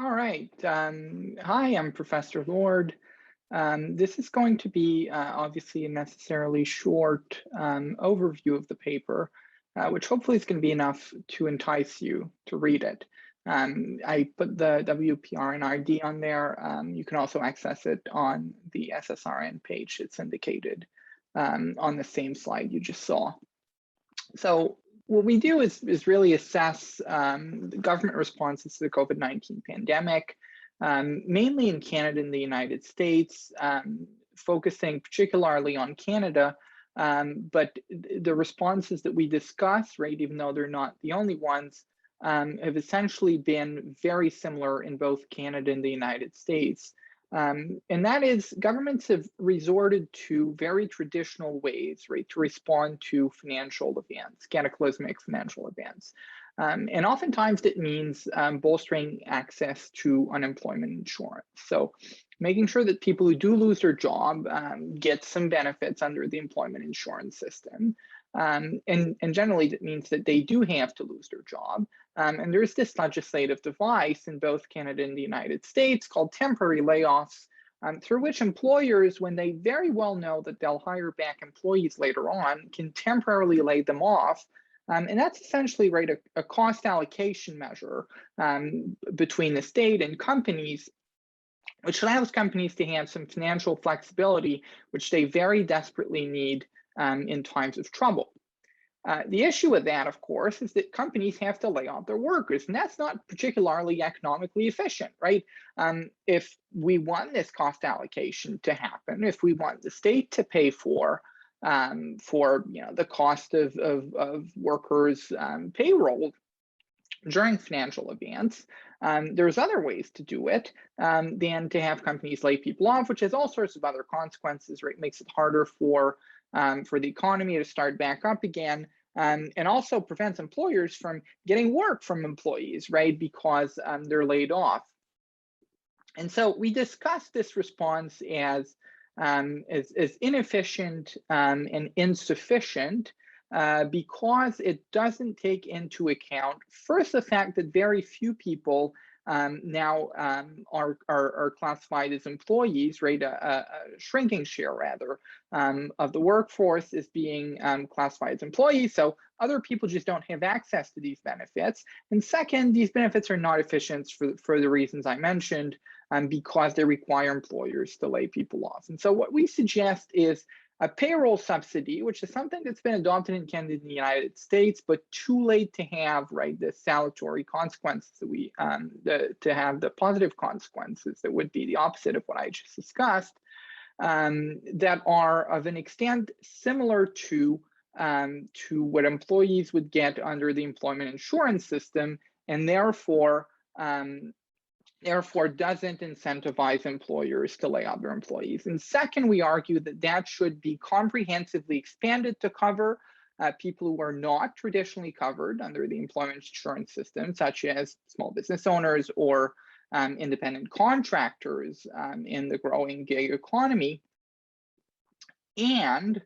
All right. Hi, I'm Professor Lord. This is going to be obviously a necessarily short overview of the paper, which hopefully is going to be enough to entice you to read it. I put the WPRNRD on there. You can also access it on the SSRN page. It's indicated on the same slide you just saw. So what we do is really assess the government responses to the COVID-19 pandemic, mainly in Canada and the United States, focusing particularly on Canada. But the responses that we discuss, right, even though they're not the only ones, have essentially been very similar in both Canada and the United States. And that is, governments have resorted to very traditional ways, right, to respond to financial events, cataclysmic financial events. And oftentimes it means bolstering access to unemployment insurance. So making sure that people who do lose their job get some benefits under the employment insurance system. And generally that means that they do have to lose their job. And there's this legislative device in both Canada and the United States called temporary layoffs, through which employers, when they very well know that they'll hire back employees later on, can temporarily lay them off. And that's essentially, right, a cost allocation measure between the state and companies, which allows companies to have some financial flexibility, which they very desperately need in times of trouble. The issue with that, of course, is that companies have to lay off their workers, and that's not particularly economically efficient, right? If we want this cost allocation to happen, if we want the state to pay for the cost of workers' payroll during financial events, there's other ways to do it than to have companies lay people off, which has all sorts of other consequences, right? It makes it harder for the economy to start back up again, and also prevents employers from getting work from employees, right? Because they're laid off. And so we discussed this response as inefficient and insufficient because it doesn't take into account, first, the fact that very few people now are classified as employees, right? A shrinking share, rather, of the workforce is being classified as employees. So other people just don't have access to these benefits. And second, these benefits are not efficient for the reasons I mentioned, because they require employers to lay people off. And so what we suggest is a payroll subsidy, which is something that's been adopted in Canada and the United States, but too late to have, right, the salutary consequences that we, to have the positive consequences that would be the opposite of what I just discussed, that are of an extent similar to what employees would get under the employment insurance system, and therefore doesn't incentivize employers to lay off their employees. And second, we argue that that should be comprehensively expanded to cover people who are not traditionally covered under the employment insurance system, such as small business owners or independent contractors in the growing gig economy. And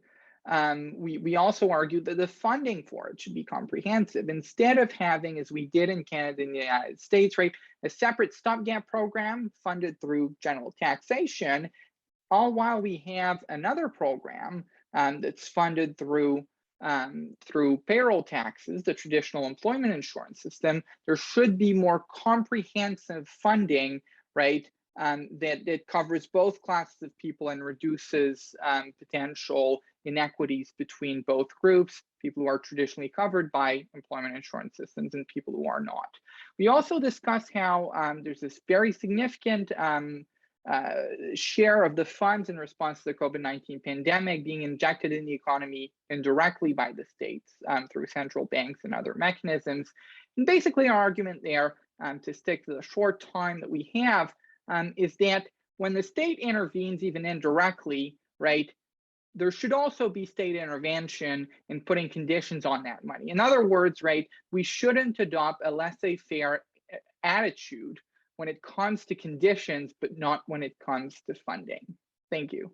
we also argued that the funding for it should be comprehensive. Instead of having, as we did in Canada and the United States, right, a separate stopgap program funded through general taxation, all while we have another program that's funded through payroll taxes, the traditional employment insurance system. There should be more comprehensive funding, right, that covers both classes of people and reduces potential inequities between both groups, people who are traditionally covered by employment insurance systems and people who are not. We also discuss how there's this very significant share of the funds in response to the COVID-19 pandemic being injected in the economy indirectly by the states through central banks and other mechanisms. And basically our argument there, to stick to the short time that we have, is that when the state intervenes, even indirectly, right, there should also be state intervention in putting conditions on that money. In other words, right, we shouldn't adopt a laissez-faire attitude when it comes to conditions, but not when it comes to funding. Thank you.